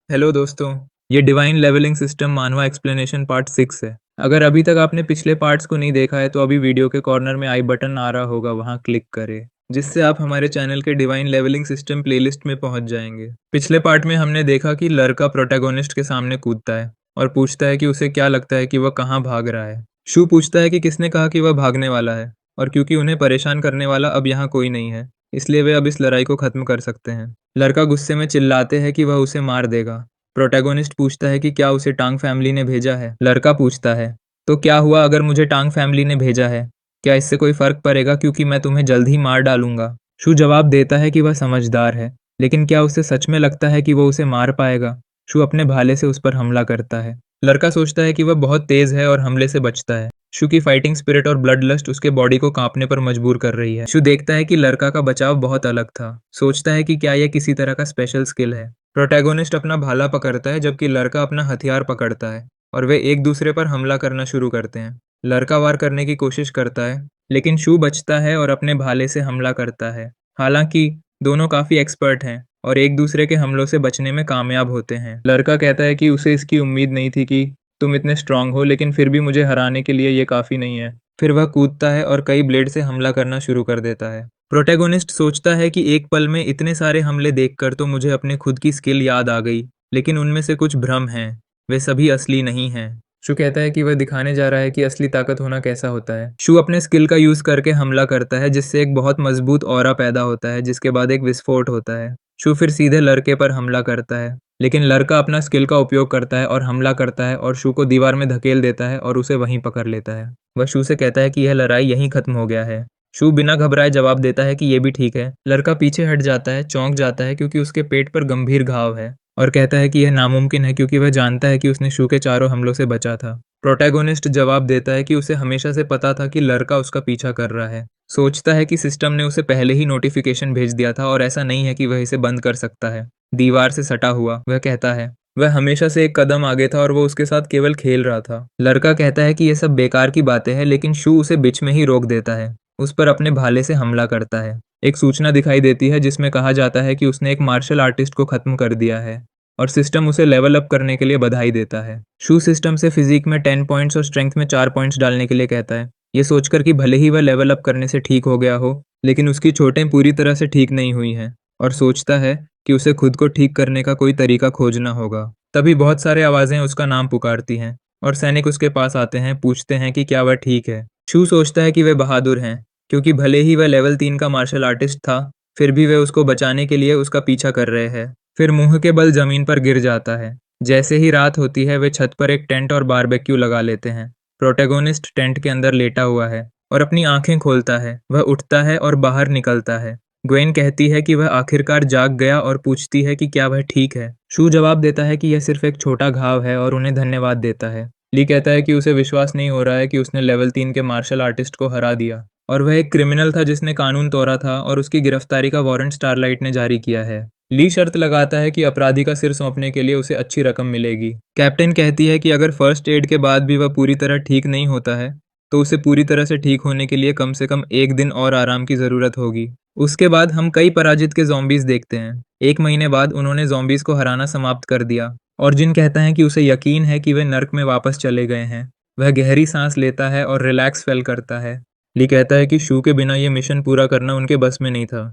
Hello दोस्तों। ये divine levelling system मानवा एक्सप्लेनेशन पार्ट 6 है। अगर अभी तक आपने पिछले पार्ट्स को नहीं देखा है तो अभी वीडियो के कॉर्नर में आई बटन आ रहा होगा, वहां क्लिक करें, जिससे आप हमारे चैनल के डिवाइन लेवलिंग सिस्टम प्लेलिस्ट में पहुंच जाएंगे। पिछले पार्ट में हमने देखा कि लड़का प्रोटैगोनिस्ट के सामने कूदता है और पूछता है कि उसे क्या लगता है कि वह कहाँ भाग रहा है। शू पूछता है कि किसने कहा कि वह भागने वाला है, और क्योंकि उन्हें परेशान करने वाला अब यहाँ कोई नहीं है, इसलिए वे अब इस लड़ाई को खत्म कर सकते हैं। लड़का गुस्से में चिल्लाते हैं कि वह उसे मार देगा। प्रोटैगोनिस्ट पूछता है कि क्या उसे टांग फैमिली ने भेजा है। लड़का पूछता है, तो क्या हुआ अगर मुझे टांग फैमिली ने भेजा है? क्या इससे कोई फर्क पड़ेगा, क्योंकि मैं तुम्हें जल्द ही मार डालूंगा। शू जवाब देता है कि वह समझदार है, लेकिन क्या उसे सच में लगता है कि वो उसे मार पाएगा? शू अपने भाले से उस पर हमला करता है। लड़का सोचता है कि वह बहुत तेज है और हमले से बचता है। शू की फाइटिंग स्पिरिट और ब्लड लस्ट उसके बॉडी को कांपने पर मजबूर कर रही है। शू देखता है कि लड़का का बचाव बहुत अलग था। सोचता है कि क्या यह किसी तरह का स्पेशल स्किल है। प्रोटैगोनिस्ट अपना भाला पकड़ता है जबकि लड़का अपना हथियार पकड़ता है, और वे एक दूसरे पर हमला करना शुरू करते हैं। लड़का वार करने की कोशिश करता है, लेकिन शू बचता है और अपने भाले से हमला करता है। हालांकि दोनों काफी एक्सपर्ट हैं और एक दूसरे के हमलों से बचने में कामयाब होते हैं। लड़का कहता है कि उसे इसकी उम्मीद नहीं थी कि तुम इतने स्ट्रांग हो, लेकिन फिर भी मुझे हराने के लिए ये काफी नहीं है। फिर वह कूदता है और कई ब्लेड से हमला करना शुरू कर देता है। प्रोटैगोनिस्ट सोचता है कि एक पल में इतने सारे हमले देखकर तो मुझे अपने खुद की स्किल याद आ गई, लेकिन उनमें से कुछ भ्रम हैं, वे सभी असली नहीं हैं। शू कहता है कि वह दिखाने जा रहा है कि असली ताकत होना कैसा होता है। शू अपने स्किल का यूज करके हमला करता है, जिससे एक बहुत मजबूत ऑरा पैदा होता है, जिसके बाद एक विस्फोट होता है। शू फिर सीधे लड़के पर हमला करता है, लेकिन लड़का अपना स्किल का उपयोग करता है और हमला करता है और शू को दीवार में धकेल देता है और उसे वहीं पकड़ लेता है। वह शू से कहता है कि यह लड़ाई यहीं खत्म हो गया है। शू बिना घबराए जवाब देता है कि ये भी ठीक है। लड़का पीछे हट जाता है, चौंक जाता है क्योंकि उसके पेट पर गंभीर घाव है, और कहता है कि यह नामुमकिन है क्योंकि वह जानता है कि उसने शू के चारों हमलों से बचा था। प्रोटैगोनिस्ट जवाब देता है कि उसे हमेशा से पता था कि लड़का उसका पीछा कर रहा है। सोचता है कि सिस्टम ने उसे पहले ही नोटिफिकेशन भेज दिया था और ऐसा नहीं है कि वह इसे बंद कर सकता है। दीवार से सटा हुआ वह कहता है, वह हमेशा से एक कदम आगे था और वो उसके साथ केवल खेल रहा था। लड़का कहता है कि यह सब बेकार की बातें हैं, लेकिन शू उसे बीच में ही रोक देता है। उस पर अपने भाले से हमला करता है। एक सूचना दिखाई देती है जिसमें कहा जाता है कि उसने एक मार्शल आर्टिस्ट को खत्म कर दिया है, और सिस्टम उसे लेवल अप करने के लिए बधाई देता है। शू सिस्टम से फिजिक में 10 पॉइंट्स और स्ट्रेंथ में 4 पॉइंट्स डालने के लिए कहता है, ये सोचकर कि भले ही वह लेवल अप करने से ठीक हो गया हो, लेकिन उसकी चोटें पूरी तरह से ठीक नहीं हुई हैं, और सोचता है कि उसे खुद को ठीक करने का कोई तरीका खोजना होगा। तभी बहुत सारे आवाजें उसका नाम पुकारती हैं और सैनिक उसके पास आते हैं, पूछते हैं कि क्या वह ठीक है। शू सोचता है कि वे बहादुर हैं, क्योंकि भले ही वह लेवल 3 का मार्शल आर्टिस्ट था, फिर भी वे उसको बचाने के लिए उसका पीछा कर रहे हैं। फिर मुंह के बल जमीन पर गिर जाता है। जैसे ही रात होती है, वे छत पर एक टेंट और बारबेक्यू लगा लेते हैं। प्रोटैगोनिस्ट टेंट के अंदर लेटा हुआ है और अपनी आंखें खोलता है। वह उठता है और बाहर निकलता है। ग्वेन कहती है कि वह आखिरकार जाग गया और पूछती है कि क्या वह ठीक है। शू जवाब देता है कि यह सिर्फ एक छोटा घाव है और उन्हें धन्यवाद देता है। ली कहता है कि उसे विश्वास नहीं हो रहा है कि उसने लेवल 3 के मार्शल आर्टिस्ट को हरा दिया, और वह एक क्रिमिनल था जिसने कानून तोड़ा था, और उसकी गिरफ्तारी का वारंट स्टारलाइट ने जारी किया है। ली शर्त लगाता है कि अपराधी का सिर सौंपने के लिए उसे अच्छी रकम मिलेगी। कैप्टन कहती है कि अगर फर्स्ट एड के बाद भी वह पूरी तरह ठीक नहीं होता है, तो उसे पूरी तरह से ठीक होने के लिए कम से कम एक दिन और आराम की जरूरत होगी। उसके बाद हम कई पराजित के ज़ॉम्बीज देखते हैं। एक महीने बाद उन्होंने ज़ॉम्बीज को हराना समाप्त कर दिया, और जिन कहता है कि उसे यकीन है कि वे नर्क में वापस चले गए हैं। वह गहरी सांस लेता है और रिलैक्स फील करता है। ली कहता है कि शू के बिना यह मिशन पूरा करना उनके बस में नहीं था।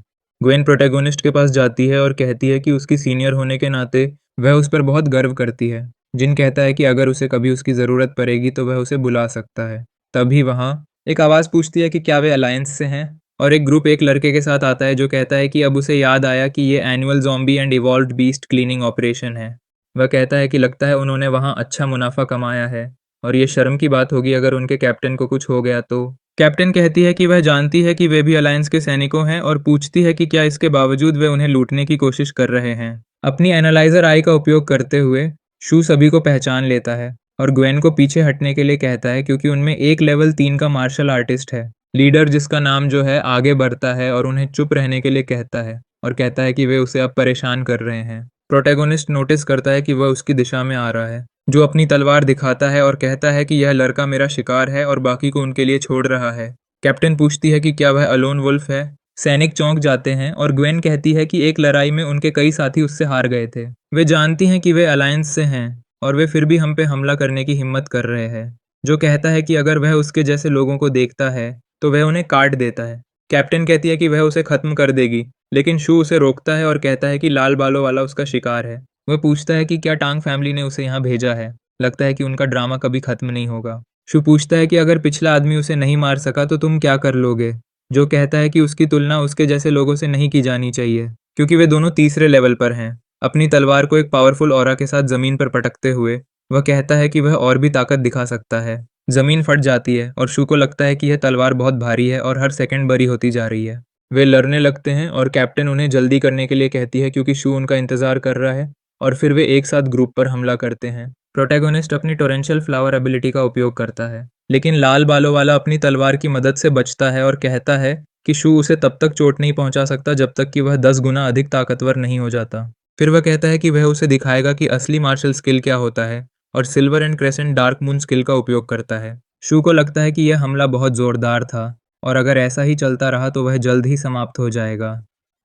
ग्वेन प्रोटैगोनिस्ट के पास जाती है और कहती है कि उसकी सीनियर होने के नाते वह उस पर बहुत गर्व करती है। जिन कहता है कि अगर उसे कभी उसकी ज़रूरत पड़ेगी तो वह उसे बुला सकता है। तभी वहाँ एक आवाज़ पूछती है कि क्या वे अलायंस से हैं, और एक ग्रुप एक लड़के के साथ आता है जो कहता है कि अब उसे याद आया कि ये annual zombie and evolved beast cleaning operation है। वह कहता है कि लगता है उन्होंने वहाँ अच्छा मुनाफा कमाया है, और ये शर्म की बात होगी अगर उनके कैप्टन को कुछ हो गया तो। कैप्टन कहती है कि वह जानती है कि वे भी अलायंस के सैनिकों हैं, और पूछती है कि क्या इसके बावजूद वे उन्हें लूटने की कोशिश कर रहे हैं। अपनी एनालाइजर आई का उपयोग करते हुए शू सभी को पहचान लेता है और ग्वेन को पीछे हटने के लिए कहता है, क्योंकि उनमें एक लेवल 3 का मार्शल आर्टिस्ट है। लीडर जिसका नाम जो है आगे बढ़ता है और उन्हें चुप रहने के लिए कहता है, और कहता है कि वे उसे अब परेशान कर रहे हैं। प्रोटैगोनिस्ट नोटिस करता है कि वह उसकी दिशा में आ रहा है, जो अपनी तलवार दिखाता है और कहता है कि यह लड़का मेरा शिकार है और बाकी को उनके लिए छोड़ रहा है। कैप्टन पूछती है कि क्या वह अलोन वुल्फ है। सैनिक चौंक जाते हैं और ग्वेन कहती है कि एक लड़ाई में उनके कई साथी उससे हार गए थे। वे जानती हैं कि वे अलायंस से हैं और वे फिर भी हम पे हमला करने की हिम्मत कर रहे हैं। जो कहता है कि अगर वह उसके जैसे लोगों को देखता है तो वह उन्हें काट देता है। कैप्टन कहती है कि वह उसे खत्म कर देगी, लेकिन शू उसे रोकता है और कहता है कि लाल बालों वाला उसका शिकार है। वह पूछता है कि क्या टांग फैमिली ने उसे यहाँ भेजा है। लगता है कि उनका ड्रामा कभी खत्म नहीं होगा। शू पूछता है कि अगर पिछला आदमी उसे नहीं मार सका तो तुम क्या कर लोगे। जो कहता है कि उसकी तुलना उसके जैसे लोगों से नहीं की जानी चाहिए, क्योंकि वे दोनों तीसरे लेवल पर हैं। अपनी तलवार को एक पावरफुल ऑरा के साथ जमीन पर पटकते हुए वह कहता है कि वह और भी ताकत दिखा सकता है। जमीन फट जाती है और शू को लगता है कि यह तलवार बहुत भारी है और हर सेकंड बड़ी होती जा रही है। वे लड़ने लगते हैं और कैप्टन उन्हें जल्दी करने के लिए कहती है क्योंकि शू उनका इंतजार कर रहा है, और फिर वे एक साथ ग्रुप पर हमला करते हैं। प्रोटैगोनिस्ट अपनी टोरेंशियल फ्लावर एबिलिटी का उपयोग करता है, लेकिन लाल बालों वाला अपनी तलवार की मदद से बचता है और कहता है कि शू उसे तब तक चोट नहीं पहुंचा सकता जब तक कि वह 10 गुना अधिक ताकतवर नहीं हो जाता। फिर वह कहता है कि वह उसे दिखाएगा कि असली मार्शल स्किल क्या होता है, और silver and crescent dark moon skill का उपयोग करता है। शू को लगता है कि यह हमला बहुत जोरदार था और अगर ऐसा ही चलता रहा तो वह जल्द ही समाप्त हो जाएगा।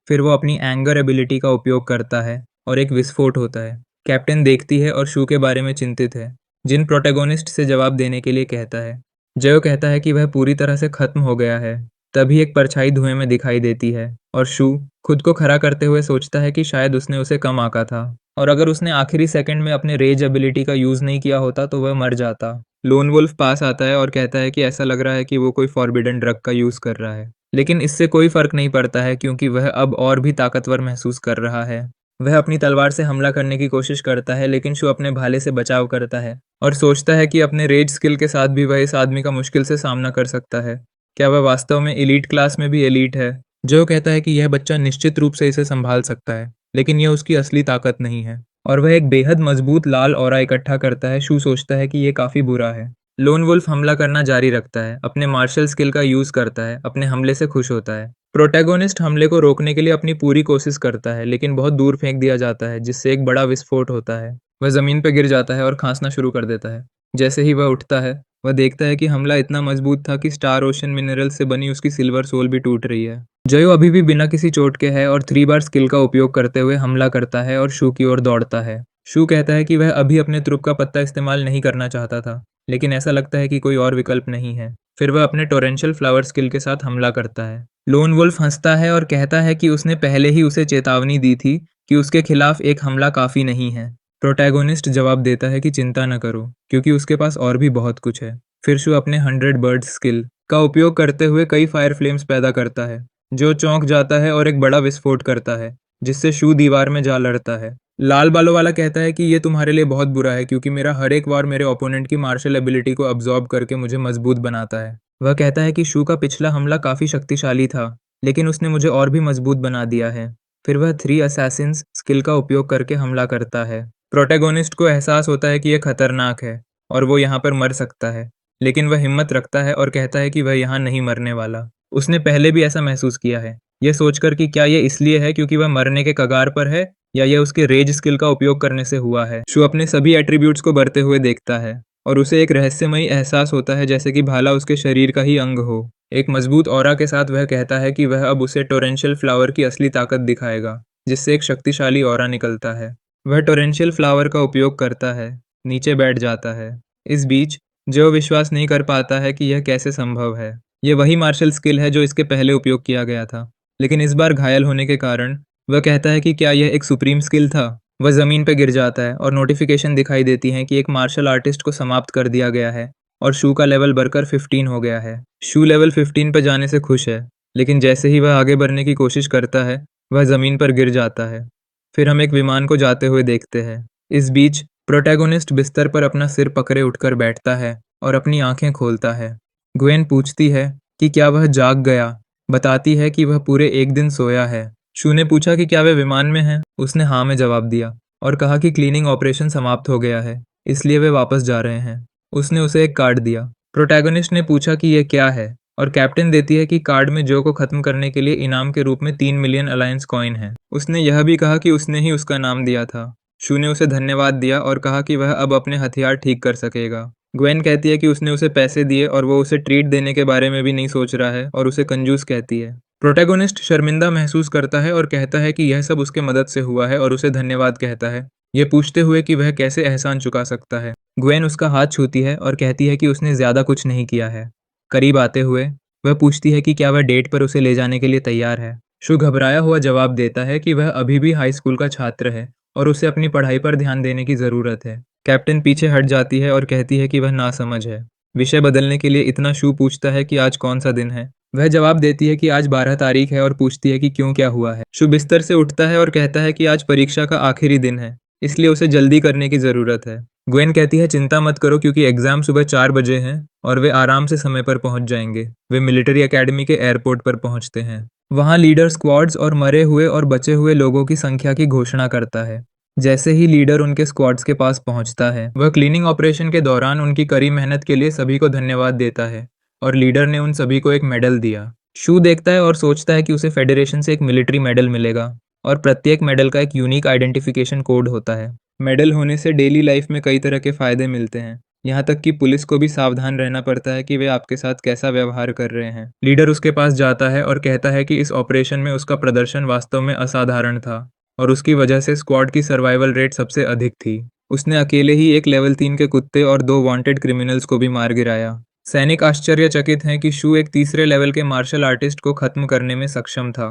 फिर वो अपनी एंगर एबिलिटी का उपयोग करता है और एक विस्फोट होता है। कैप्टन देखती है और शू के बारे में चिंतित है, जिन प्रोटैगोनिस्ट से जवाब देने के लिए कहता है। जयो कहता है कि वह पूरी तरह से खत्म हो गया है। तभी एक परछाई धुएं में दिखाई देती है और शू खुद को खड़ा करते हुए सोचता है कि शायद उसने उसे कम आंका था, और अगर उसने आखिरी सेकंड में अपने रेज एबिलिटी का यूज नहीं किया होता तो वह मर जाता। लोन वुल्फ पास आता है और कहता है कि ऐसा लग रहा है कि वो कोई फॉरबिडन ड्रग का यूज कर रहा है, लेकिन इससे कोई फर्क नहीं पड़ता है क्योंकि वह अब और भी ताकतवर महसूस कर रहा है। वह अपनी तलवार से हमला करने की कोशिश करता है, लेकिन शू अपने भाले से बचाव करता है और सोचता है कि अपने रेज स्किल के साथ भी वह इस आदमी का मुश्किल से सामना कर सकता है। क्या वह वास्तव में एलीट क्लास में भी एलीट है? जो कहता है कि यह बच्चा निश्चित रूप से इसे संभाल सकता है, लेकिन यह उसकी असली ताकत नहीं है, और वह एक बेहद मजबूत लाल ऑरा इकट्ठा करता है। शू सोचता है कि यह काफी बुरा है। लोन वुल्फ हमला करना जारी रखता है, अपने मार्शल स्किल का यूज करता है, अपने हमले से खुश होता है। प्रोटैगोनिस्ट हमले को रोकने के लिए अपनी पूरी कोशिश करता है, लेकिन बहुत दूर फेंक दिया जाता है, जिससे एक बड़ा विस्फोट होता है। वह जमीन पर गिर जाता है और खांसना शुरू कर देता है। जैसे ही वह उठता है, वह देखता है कि हमला इतना मजबूत था कि स्टार ओशन मिनरल से बनी उसकी सिल्वर सोल भी टूट रही है। जयो अभी भी बिना किसी चोट के है और 3 बार स्किल का उपयोग करते हुए हमला करता है और शू की ओर दौड़ता है। शू कहता है कि वह अभी अपने त्रुप का पत्ता इस्तेमाल नहीं करना चाहता था, लेकिन ऐसा लगता है कि कोई और विकल्प नहीं है। फिर वह अपने टोरेंशियल फ्लावर स्किल के साथ हमला करता है। लोन वुल्फ हंसता है और कहता है कि उसने पहले ही उसे चेतावनी दी थी कि उसके खिलाफ एक हमला काफी नहीं है। प्रोटैगोनिस्ट जवाब देता है कि चिंता न करो, क्योंकि उसके पास और भी बहुत कुछ है। फिर शू अपने 100 बर्ड्स स्किल का उपयोग करते हुए कई फायर फ्लेम्स पैदा करता है, जो चौंक जाता है और एक बड़ा विस्फोट करता है, जिससे शू दीवार में जा लड़ता है। लाल बालों वाला कहता है कि ये तुम्हारे लिए बहुत बुरा है, क्योंकि मेरा हर एक वार मेरे ओपोनेंट की मार्शल एबिलिटी को अब्जॉर्ब करके मुझे मजबूत बनाता है। वह कहता है कि शू का पिछला हमला काफी शक्तिशाली था, लेकिन उसने मुझे और भी मजबूत बना दिया है। फिर वह 3 असैसिन्स स्किल का उपयोग करके हमला करता है। प्रोटैगोनिस्ट को एहसास होता है कि यह खतरनाक है और वो यहाँ पर मर सकता है, लेकिन वह हिम्मत रखता है और कहता है कि वह यहाँ नहीं मरने वाला। उसने पहले भी ऐसा महसूस किया है, यह सोचकर कि क्या यह इसलिए है क्योंकि वह मरने के कगार पर है, या यह उसके रेज स्किल का उपयोग करने से हुआ है। शू अपने सभी एट्रीब्यूट्स को बढ़ते हुए देखता है और उसे एक रहस्यमयी एहसास होता है, जैसे कि भाला उसके शरीर का ही अंग हो। एक मजबूत ऑरा के साथ वह कहता है कि वह अब उसे टोरेंशियल फ्लावर की असली ताकत दिखाएगा, जिससे एक शक्तिशाली ऑरा निकलता है। वह टोरेंशियल फ्लावर का उपयोग करता है, नीचे बैठ जाता है। इस बीच जो विश्वास नहीं कर पाता है कि यह कैसे संभव है। यह वही मार्शल स्किल है जो इसके पहले उपयोग किया गया था, लेकिन इस बार घायल होने के कारण वह कहता है कि क्या यह एक सुप्रीम स्किल था। वह जमीन पर गिर जाता है और नोटिफिकेशन दिखाई देती है कि एक मार्शल आर्टिस्ट को समाप्त कर दिया गया है और शू का लेवल बढ़कर 15 हो गया है। शू लेवल 15 पर जाने से खुश है, लेकिन जैसे ही वह आगे बढ़ने की कोशिश करता है, वह जमीन पर गिर जाता है। फिर हम एक विमान को जाते हुए देखते हैं। इस बीच प्रोटैगोनिस्ट बिस्तर पर अपना सिर पकड़े उठकर बैठता है और अपनी आंखें खोलता है। ग्वेन पूछती है कि क्या वह जाग गया, बताती है कि वह पूरे एक दिन सोया है। शू ने पूछा कि क्या वे विमान में हैं। उसने हाँ में जवाब दिया और कहा कि क्लीनिंग ऑपरेशन समाप्त हो गया है, इसलिए वे वापस जा रहे हैं। उसने उसे एक कार्ड दिया। प्रोटैगोनिस्ट ने पूछा कि यह क्या है, और कैप्टन देती है कि कार्ड में जो को खत्म करने के लिए इनाम के रूप में 3 मिलियन अलायंस कॉइन है। उसने यह भी कहा कि उसने ही उसका नाम दिया था। शू ने उसे धन्यवाद दिया और कहा कि वह अब अपने हथियार ठीक कर सकेगा। ग्वेन कहती है कि उसने उसे पैसे दिए और वो उसे ट्रीट देने के बारे में भी नहीं सोच रहा है और उसे कंजूस कहती है। प्रोटैगोनिस्ट शर्मिंदा महसूस करता है और कहता है कि यह सब उसके मदद से हुआ है और उसे धन्यवाद कहता है, ये पूछते हुए कि वह कैसे एहसान चुका सकता है। ग्वेन उसका हाथ छूती है और कहती है कि उसने ज़्यादा कुछ नहीं किया है। करीब आते हुए वह पूछती है कि क्या वह डेट पर उसे ले जाने के लिए तैयार है। शु घबराया हुआ जवाब देता है कि वह अभी भी हाई स्कूल का छात्र है और उसे अपनी पढ़ाई पर ध्यान देने की ज़रूरत है। कैप्टन पीछे हट जाती है और कहती है कि वह नासमझ है। विषय बदलने के लिए इतना शु पूछता है कि आज कौन सा दिन है। वह जवाब देती है कि आज 12 तारीख है और पूछती है कि क्यों, क्या हुआ है। शु बिस्तर से उठता है और कहता है कि आज परीक्षा का आखिरी दिन है, इसलिए उसे जल्दी करने की ज़रूरत है। ग्वेन कहती है चिंता मत करो क्योंकि एग्ज़ाम सुबह 4 बजे हैं और वे आराम से समय पर पहुंच जाएंगे। वे मिलिट्री एकेडमी के एयरपोर्ट पर पहुंचते हैं। वहां लीडर स्क्वाड्स और मरे हुए और बचे हुए लोगों की संख्या की घोषणा करता है। जैसे ही लीडर उनके स्क्वाड्स के पास पहुंचता है, वह क्लीनिंग ऑपरेशन के दौरान उनकी कड़ी मेहनत के लिए सभी को धन्यवाद देता है और लीडर ने उन सभी को एक मेडल दिया। शू देखता है और सोचता है कि उसे फेडरेशन से एक मिलिट्री मेडल मिलेगा और प्रत्येक मेडल का एक यूनिक आइडेंटिफिकेशन कोड होता है। मेडल होने से डेली लाइफ में कई तरह के फायदे मिलते हैं, यहाँ तक कि पुलिस को भी सावधान रहना पड़ता है कि वे आपके साथ कैसा व्यवहार कर रहे हैं। लीडर उसके पास जाता है और कहता है कि इस ऑपरेशन में उसका प्रदर्शन वास्तव में असाधारण था और उसकी वजह से स्क्वाड की सर्वाइवल रेट सबसे अधिक थी। उसने अकेले ही एक लेवल 3 के कुत्ते और 2 वांटेड क्रिमिनल्स को भी मार गिराया। सैनिक आश्चर्यचकित हैं कि शू एक तीसरे लेवल के मार्शल आर्टिस्ट को खत्म करने में सक्षम था।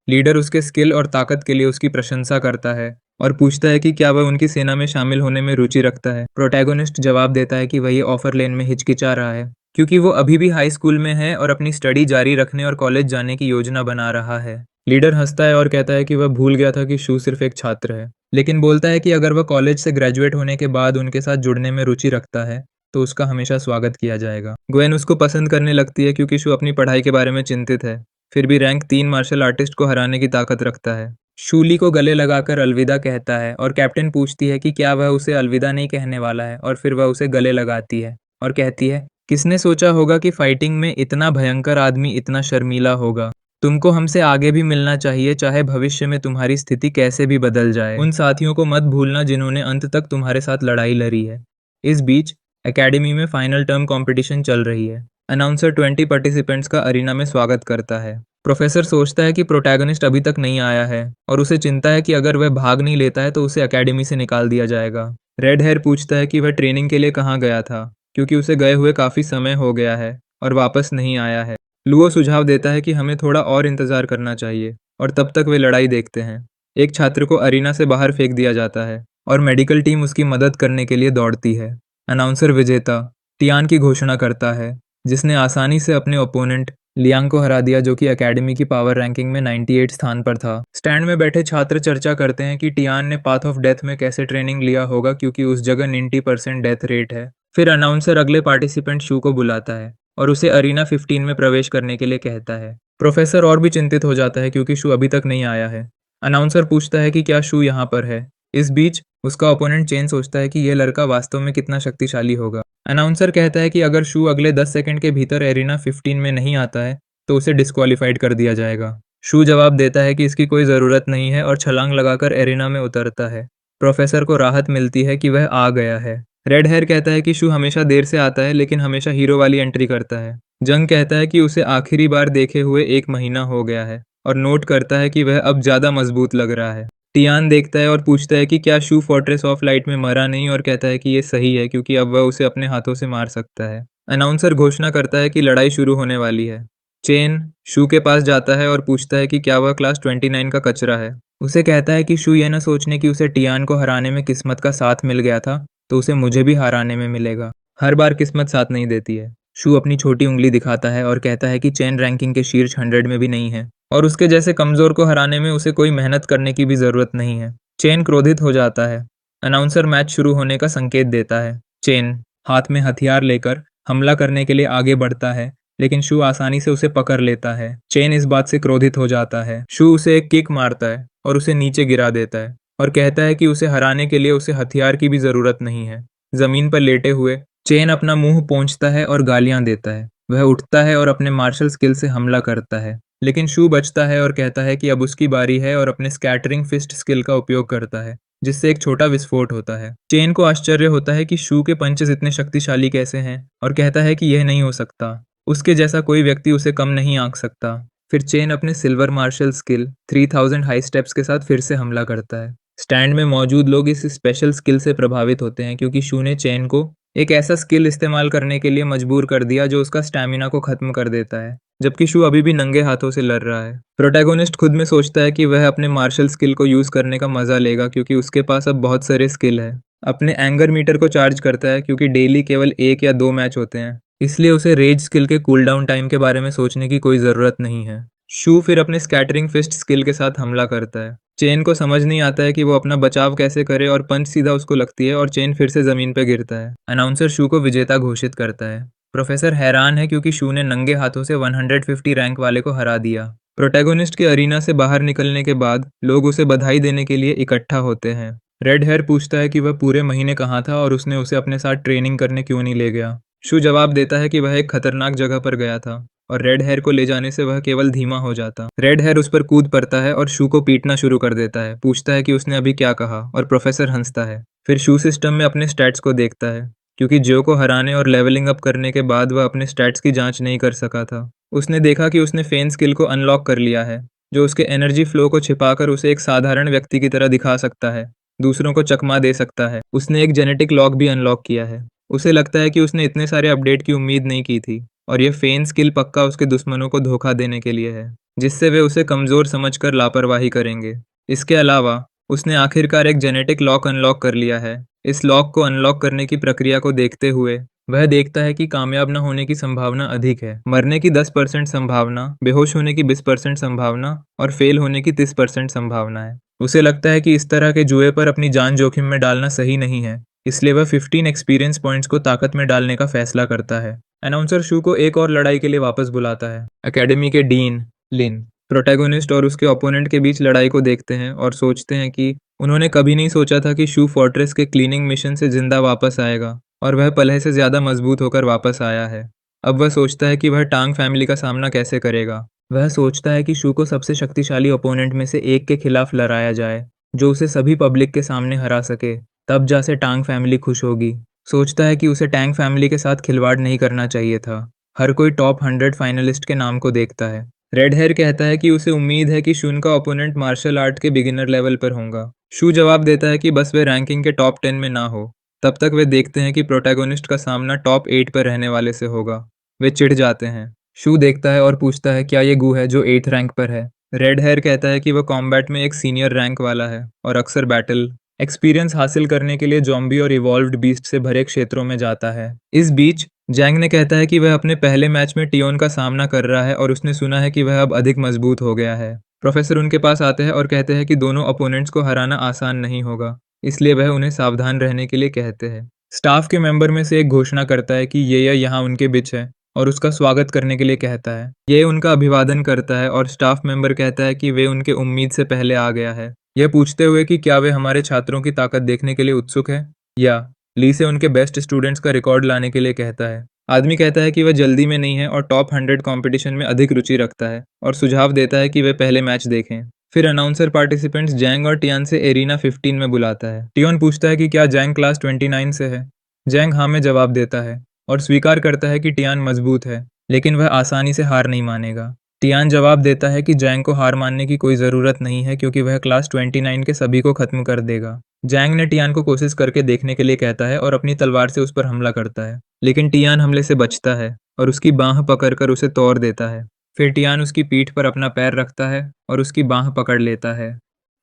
लीडर उसके स्किल और ताकत के लिए उसकी प्रशंसा करता है और पूछता है कि क्या वह उनकी सेना में शामिल होने में रुचि रखता है। प्रोटैगोनिस्ट जवाब देता है कि वह ये ऑफर लेने में हिचकिचा रहा है क्योंकि वो अभी भी हाई स्कूल में है और अपनी स्टडी जारी रखने और कॉलेज जाने की योजना बना रहा है। लीडर हंसता है और कहता है कि वह भूल गया था कि शू सिर्फ एक छात्र है, लेकिन बोलता है कि अगर वह कॉलेज से ग्रेजुएट होने के बाद उनके साथ जुड़ने में रुचि रखता है तो उसका हमेशा स्वागत किया जाएगा। ग्वेन उसको पसंद करने लगती है क्योंकि शू अपनी पढ़ाई के बारे में चिंतित है, फिर भी रैंक 3 मार्शल आर्टिस्ट को हराने की ताकत रखता है। शूली को गले लगाकर अलविदा कहता है और कैप्टन पूछती है कि क्या वह उसे अलविदा नहीं कहने वाला है और फिर वह उसे गले लगाती है और कहती है किसने सोचा होगा कि फाइटिंग में इतना भयंकर आदमी इतना शर्मीला होगा। तुमको हमसे आगे भी मिलना चाहिए, चाहे भविष्य में तुम्हारी स्थिति कैसे भी बदल जाए। उन साथियों को मत भूलना जिन्होंने अंत तक तुम्हारे साथ लड़ाई लड़ी है। इस बीच एकेडमी में फाइनल टर्म कंपटीशन चल रही है। अनाउंसर 20 पार्टिसिपेंट्स का अरीना में स्वागत करता है। प्रोफेसर सोचता है कि प्रोटैगनिस्ट अभी तक नहीं आया है और उसे चिंता है कि अगर वह भाग नहीं लेता है तो उसे एकेडमी से निकाल दिया जाएगा। रेड हेयर पूछता है कि वह ट्रेनिंग के लिए कहाँ गया था क्योंकि उसे गए हुए काफ़ी समय हो गया है और वापस नहीं आया है। लुओ सुझाव देता है कि हमें थोड़ा और इंतज़ार करना चाहिए और तब तक वे लड़ाई देखते हैं। एक छात्र को अरीना से बाहर फेंक दिया जाता है और मेडिकल टीम उसकी मदद करने के लिए दौड़ती है। अनाउंसर विजेता टियान की घोषणा करता है, जिसने आसानी से अपने ओपोनेंट लियांग को हरा दिया जो कि एकेडमी की पावर रैंकिंग में 98 स्थान पर था। स्टैंड में बैठे छात्र चर्चा करते हैं कि टियान ने पाथ ऑफ डेथ में कैसे ट्रेनिंग लिया होगा क्योंकि उस जगह 90% डेथ रेट है। फिर अनाउंसर अगले पार्टिसिपेंट शू को बुलाता है और उसे अरीना 15 में प्रवेश करने के लिए कहता है। प्रोफेसर और भी चिंतित हो जाता है क्योंकि शू अभी तक नहीं आया है। अनाउंसर पूछता है कि क्या शू यहाँ पर है। इस बीच उसका ओपोनेंट चेन सोचता है कि यह लड़का वास्तव में कितना शक्तिशाली होगा। अनाउंसर कहता है कि अगर शू अगले 10 सेकंड के भीतर एरिना 15 में नहीं आता है तो उसे डिस्क्वालीफाइड कर दिया जाएगा। शू जवाब देता है कि इसकी कोई ज़रूरत नहीं है और छलांग लगाकर एरिना में उतरता है। प्रोफेसर को राहत मिलती है कि वह आ गया है। रेड हेयर कहता है कि शू हमेशा देर से आता है लेकिन हमेशा हीरो वाली एंट्री करता है। जंग कहता है कि उसे आखिरी बार देखे हुए 1 महीना हो गया है और नोट करता है कि वह अब ज़्यादा मजबूत लग रहा है। टियान देखता है और पूछता है कि क्या शू फोर्ट्रेस ऑफ लाइट में मरा नहीं और कहता है कि ये सही है क्योंकि अब वह उसे अपने हाथों से मार सकता है। अनाउंसर घोषणा करता है कि लड़ाई शुरू होने वाली है। चेन शू के पास जाता है और पूछता है कि क्या वह क्लास 29 का कचरा है। उसे कहता है कि शू यह न सोचने कि उसे टियान को हराने में किस्मत का साथ मिल गया था तो उसे मुझे भी हराने में मिलेगा। हर बार किस्मत साथ नहीं देती है। शू अपनी छोटी उंगली दिखाता है और कहता है कि चेन रैंकिंग के शीर्ष 100 में भी नहीं है और उसके जैसे कमजोर को हराने में उसे कोई मेहनत करने की भी जरूरत नहीं है। चेन क्रोधित हो जाता है। अनाउंसर मैच शुरू होने का संकेत देता है। चेन हाथ में हथियार लेकर हमला करने के लिए आगे बढ़ता है लेकिन शू आसानी से उसे पकड़ लेता है। चेन इस बात से क्रोधित हो जाता है। शू उसे एक किक मारता है और उसे नीचे गिरा देता है और कहता है कि उसे हराने के लिए उसे हथियार की भी जरूरत नहीं है। जमीन पर लेटे हुए चेन अपना मुंह पोंछता है और गालियां देता है। वह उठता है और अपने मार्शल स्किल से हमला करता है लेकिन शू बचता है और कहता है कि अब उसकी बारी है और अपने स्कैटरिंग फिस्ट स्किल का उपयोग करता है जिससे एक छोटा विस्फोट होता है। चेन को आश्चर्य होता है कि शू के पंचेस इतने शक्तिशाली कैसे हैं और कहता है कि यह नहीं हो सकता, उसके जैसा कोई व्यक्ति उसे कम नहीं आंक सकता। फिर चेन अपने silver martial skill 3000 high steps के साथ फिर से हमला करता है। स्टैंड में मौजूद लोग इस स्पेशल स्किल से प्रभावित होते हैं क्योंकि शू ने चेन को एक ऐसा स्किल इस्तेमाल करने के लिए मजबूर कर दिया जो उसका स्टैमिना को खत्म कर देता है, जबकि शू अभी भी नंगे हाथों से लड़ रहा है। प्रोटैगोनिस्ट खुद में सोचता है कि वह अपने मार्शल स्किल को यूज करने का मजा लेगा क्योंकि उसके पास अब बहुत सारे स्किल है। अपने एंगर मीटर को चार्ज करता है क्योंकि डेली केवल 1 या 2 मैच होते हैं, इसलिए उसे रेज स्किल के कूल डाउन टाइम के बारे में सोचने की कोई ज़रूरत नहीं है। शू फिर अपने स्कैटरिंग फिस्ट स्किल के साथ हमला करता है। चेन को समझ नहीं आता है कि वो अपना बचाव कैसे करे और पंच सीधा उसको लगती है और चेन फिर से ज़मीन पर गिरता है। अनाउंसर शू को विजेता घोषित करता है। प्रोफेसर हैरान है क्योंकि शू ने नंगे हाथों से 150 रैंक वाले को हरा दिया। प्रोटैगोनिस्ट के अरीना से बाहर निकलने के बाद लोग उसे बधाई देने के लिए इकट्ठा होते हैं। रेड हेयर पूछता है कि वह पूरे महीने कहाँ था और उसने उसे अपने साथ ट्रेनिंग करने क्यों नहीं ले गया। शू जवाब देता है कि वह एक खतरनाक जगह पर गया था और रेड हेयर को ले जाने से वह केवल धीमा हो जाता। रेड हेयर उस पर कूद पड़ता है और शू को पीटना शुरू कर देता है, पूछता है कि उसने अभी क्या कहा और प्रोफेसर हंसता है। फिर शू सिस्टम में अपने स्टैट्स को देखता है क्योंकि जो को हराने और लेवलिंग अप करने के बाद वह अपने स्टैट्स की जांच नहीं कर सका था। उसने देखा कि उसने फेन स्किल को अनलॉक कर लिया है, जो उसके एनर्जी फ्लो को छिपाकर उसे एक साधारण व्यक्ति की तरह दिखा सकता है, दूसरों को चकमा दे सकता है। उसने एक जेनेटिक लॉक भी अनलॉक किया है। उसे लगता है कि उसने इतने सारे अपडेट की उम्मीद नहीं की थी और ये फेन स्किल पक्का उसके दुश्मनों को धोखा देने के लिए है, जिससे वे उसे कमज़ोर समझकर लापरवाही करेंगे। इसके अलावा उसने आखिरकार एक जेनेटिक लॉक अनलॉक कर लिया है। इस लॉक को अनलॉक करने की प्रक्रिया को देखते हुए वह देखता है कि कामयाब न होने की संभावना अधिक है, मरने की 10% संभावना, बेहोश होने की 20% संभावना और फेल होने की 30% संभावना है। उसे लगता है कि इस तरह के जुए पर अपनी जान जोखिम में डालना सही नहीं है, इसलिए वह 15 एक्सपीरियंस पॉइंट्स को ताकत में डालने का फैसला करता है। अनाउंसर शू को एक और लड़ाई के लिए वापस बुलाता है। एकेडमी के डीन लिन प्रोटैगोनिस्ट और उसके ओपोनेंट के बीच लड़ाई को देखते हैं और सोचते हैं कि उन्होंने कभी नहीं सोचा था कि शू फोर्ट्रेस के क्लीनिंग मिशन से जिंदा वापस आएगा और वह पहले से ज्यादा मजबूत होकर वापस आया है। अब वह सोचता है कि वह टांग फैमिली का सामना कैसे करेगा। वह सोचता है कि शू को सबसे शक्तिशाली ओपोनेंट में से एक के खिलाफ लड़ाया जाए, जो उसे सभी पब्लिक के सामने हरा सके। तब जासे टांग फैमिली खुश होगी। सोचता है कि उसे टैंग फैमिली के साथ खिलवाड़ नहीं करना चाहिए था। हर कोई टॉप 100 फाइनलिस्ट के नाम को देखता है। रेड हेयर कहता है कि उसे उम्मीद है कि शून का ओपोनेंट मार्शल आर्ट के बिगिनर लेवल पर होगा। शू जवाब देता है कि बस वे रैंकिंग के टॉप 10 में ना हो। तब तक वे देखते हैं कि प्रोटैगोनिस्ट का सामना टॉप 8 पर रहने वाले से होगा। वे चिढ़ जाते हैं। शू देखता है और पूछता है क्या ये गू है जो 8th रैंक पर है। रेड हेयर कहता है कि वह कॉम्बैट में एक सीनियर रैंक वाला है और अक्सर बैटल एक्सपीरियंस हासिल करने के लिए जॉम्बी और इवॉल्व्ड बीस्ट से भरे क्षेत्रों में जाता है। इस बीच जैंग ने कहता है कि वह अपने पहले मैच में टियोन का सामना कर रहा है और उसने सुना है कि वह अब अधिक मजबूत हो गया है। प्रोफेसर उनके पास आते हैं और कहते हैं कि दोनों अपोनेंट्स को हराना आसान नहीं होगा, इसलिए वह उन्हें सावधान रहने के लिए कहते हैं। स्टाफ के मेंबर में से एक घोषणा करता है कि ये यहाँ उनके बीच है और उसका स्वागत करने के लिए कहता है। ये उनका अभिवादन करता है और स्टाफ मेंबर कहता है कि वे उनके उम्मीद से पहले आ गया है, यह पूछते हुए कि क्या वे हमारे छात्रों की ताकत देखने के लिए उत्सुक है या ली से उनके बेस्ट स्टूडेंट्स का रिकॉर्ड लाने के लिए कहता है। आदमी कहता है कि वह जल्दी में नहीं है और टॉप 100 कंपटीशन में अधिक रुचि रखता है और सुझाव देता है कि वे पहले मैच देखें। फिर अनाउंसर पार्टिसिपेंट्स जैंग और टियान से एरिना 15 में बुलाता है। टियोन पूछता है कि क्या जैंग क्लास 29 से है। जैंग हाँ में जवाब देता है और स्वीकार करता है कि टियान मजबूत है, लेकिन वह आसानी से हार नहीं मानेगा। टियान जवाब देता है कि जैंग को हार मानने की कोई ज़रूरत नहीं है क्योंकि वह क्लास 29 के सभी को ख़त्म कर देगा। जैंग ने टियान को कोशिश करके देखने के लिए कहता है और अपनी तलवार से उस पर हमला करता है, लेकिन टियान हमले से बचता है और उसकी बाँह पकड़कर उसे तोड़ देता है। फिर टियान उसकी पीठ पर अपना पैर रखता है और उसकी बाँह पकड़ लेता है।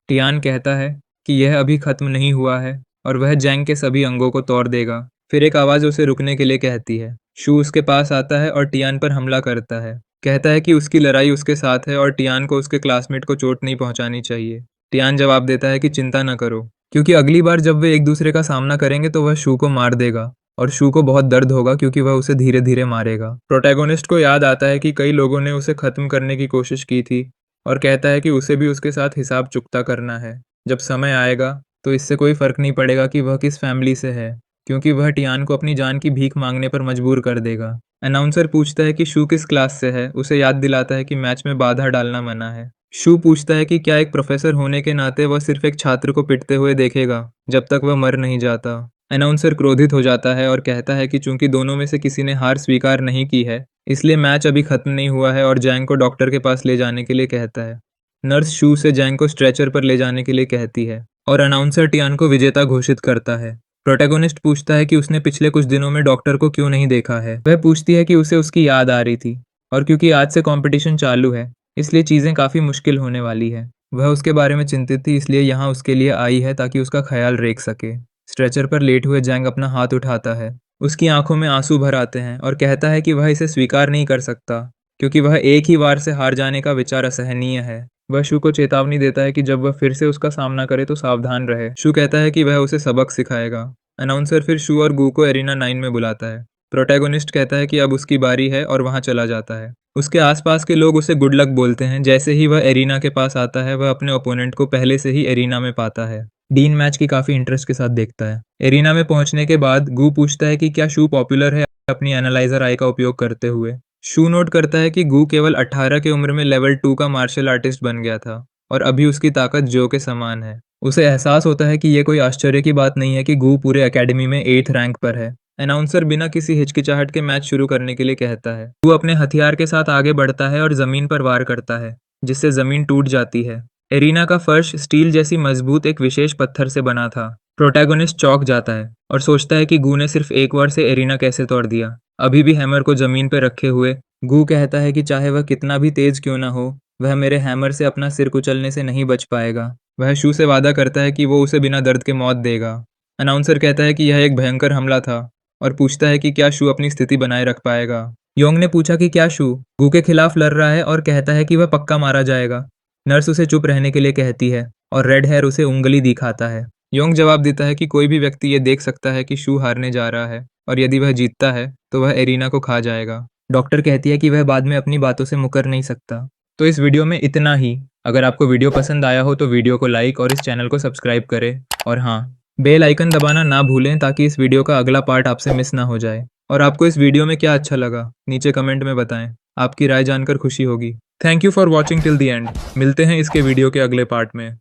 टियान कहता है कि यह अभी ख़त्म नहीं हुआ है और वह जैंग के सभी अंगों को तोड़ देगा। फिर एक आवाज़ उसे रुकने के लिए कहती है। शू उसके पास आता है और टियान पर हमला करता है। कहता है कि उसकी लड़ाई उसके साथ है और टियान को उसके क्लासमेट को चोट नहीं पहुंचानी चाहिए। टियान जवाब देता है कि चिंता न करो, क्योंकि अगली बार जब वे एक दूसरे का सामना करेंगे तो वह शू को मार देगा और शू को बहुत दर्द होगा क्योंकि वह उसे धीरे धीरे मारेगा। प्रोटैगोनिस्ट को याद आता है कि कई लोगों ने उसे खत्म करने की कोशिश की थी और कहता है कि उसे भी उसके साथ हिसाब चुकता करना है। जब समय आएगा तो इससे कोई फर्क नहीं पड़ेगा कि वह किस फैमिली से है, क्योंकि वह टियान को अपनी जान की भीख मांगने पर मजबूर कर देगा। अनाउंसर पूछता है कि शू किस क्लास से है, उसे याद दिलाता है कि मैच में बाधा डालना मना है। शू पूछता है कि क्या एक प्रोफेसर होने के नाते वह सिर्फ एक छात्र को पिटते हुए देखेगा जब तक वह मर नहीं जाता। अनाउंसर क्रोधित हो जाता है और कहता है कि चूंकि दोनों में से किसी ने हार स्वीकार नहीं की है, इसलिए मैच अभी खत्म नहीं हुआ है और जैंग को डॉक्टर के पास ले जाने के लिए कहता है। नर्स शू से जैंग को स्ट्रेचर पर ले जाने के लिए कहती है और अनाउंसर टियान को विजेता घोषित करता है। प्रोटैगोनिस्ट पूछता है कि उसने पिछले कुछ दिनों में डॉक्टर को क्यों नहीं देखा है। वह पूछती है कि उसे उसकी याद आ रही थी और क्योंकि आज से कंपटीशन चालू है, इसलिए चीज़ें काफ़ी मुश्किल होने वाली है। वह उसके बारे में चिंतित थी, इसलिए यहाँ उसके लिए आई है ताकि उसका ख्याल रख सके। स्ट्रेचर पर लेट हुए जैंग अपना हाथ उठाता है। उसकी आंखों में आंसू भर आते हैं और कहता है कि वह इसे स्वीकार नहीं कर सकता, क्योंकि वह एक ही बार से हार जाने का विचार असहनीय है। वह शू को चेतावनी देता है कि जब वह फिर से उसका सामना करे तो सावधान रहे। शू कहता है कि वह उसे सबक सिखाएगा। अनाउंसर फिर शू और गू को एरिना 9 में बुलाता है। प्रोटैगोनिस्ट कहता है कि अब उसकी बारी है और वहां चला जाता है। उसके आसपास के लोग उसे गुड लक बोलते हैं। जैसे ही वह एरिना के पास आता है, वह अपने ओपोनेंट को पहले से ही एरिना में पाता है। डीन मैच की काफी इंटरेस्ट के साथ देखता है। एरिना में पहुंचने के बाद गू पूछता है कि क्या शू पॉपुलर है अपनी एनालाइजर आई का उपयोग करते हुए। शू नोट करता है कि गू केवल 18 की उम्र में लेवल 2 का मार्शल आर्टिस्ट बन गया था और अभी उसकी ताकत जो के समान है। उसे एहसास होता है कि यह कोई आश्चर्य की बात नहीं है कि गू पूरे एकेडमी में 8th रैंक पर है। अनाउंसर बिना किसी हिचकिचाहट के मैच शुरू करने के लिए कहता है। गू अपने हथियार के साथ आगे बढ़ता है और जमीन पर वार करता है, जिससे जमीन टूट जाती है। एरिना का फर्श स्टील जैसी मजबूत एक विशेष पत्थर से बना था। प्रोटैगोनिस्ट चौंक जाता है और सोचता है कि गू ने सिर्फ एक बार से एरिना कैसे तोड़ दिया, अभी भी हैमर को जमीन पर रखे हुए। गू कहता है कि चाहे वह कितना भी तेज क्यों ना हो, वह मेरे हैमर से अपना सिर कुचलने से नहीं बच पाएगा। वह शू से वादा करता है कि वो उसे बिना दर्द के मौत देगा। अनाउंसर कहता है कि यह एक भयंकर हमला था और पूछता है कि क्या शू अपनी स्थिति बनाए रख पाएगा। योंग ने पूछा कि क्या शू गू के खिलाफ लड़ रहा है और कहता है कि वह पक्का मारा जाएगा। नर्स उसे चुप रहने के लिए कहती है और रेड हेयर उसे उंगली दिखाता है। योंग जवाब देता है कि कोई भी व्यक्ति ये देख सकता है कि शू हारने जा रहा है और यदि वह जीतता है तो वह एरिना को खा जाएगा। डॉक्टर कहती है कि वह बाद में अपनी बातों से मुकर नहीं सकता। तो इस वीडियो में इतना ही। अगर आपको वीडियो पसंद आया हो तो वीडियो को लाइक और इस चैनल को सब्सक्राइब करें और हाँ, बेल आइकन दबाना ना भूलें ताकि इस वीडियो का अगला पार्ट आपसे मिस ना हो जाए। और आपको इस वीडियो में क्या अच्छा लगा नीचे कमेंट में बताएं। आपकी राय जानकर खुशी होगी। Thank you for watching till the end. मिलते हैं इसके वीडियो के अगले पार्ट में।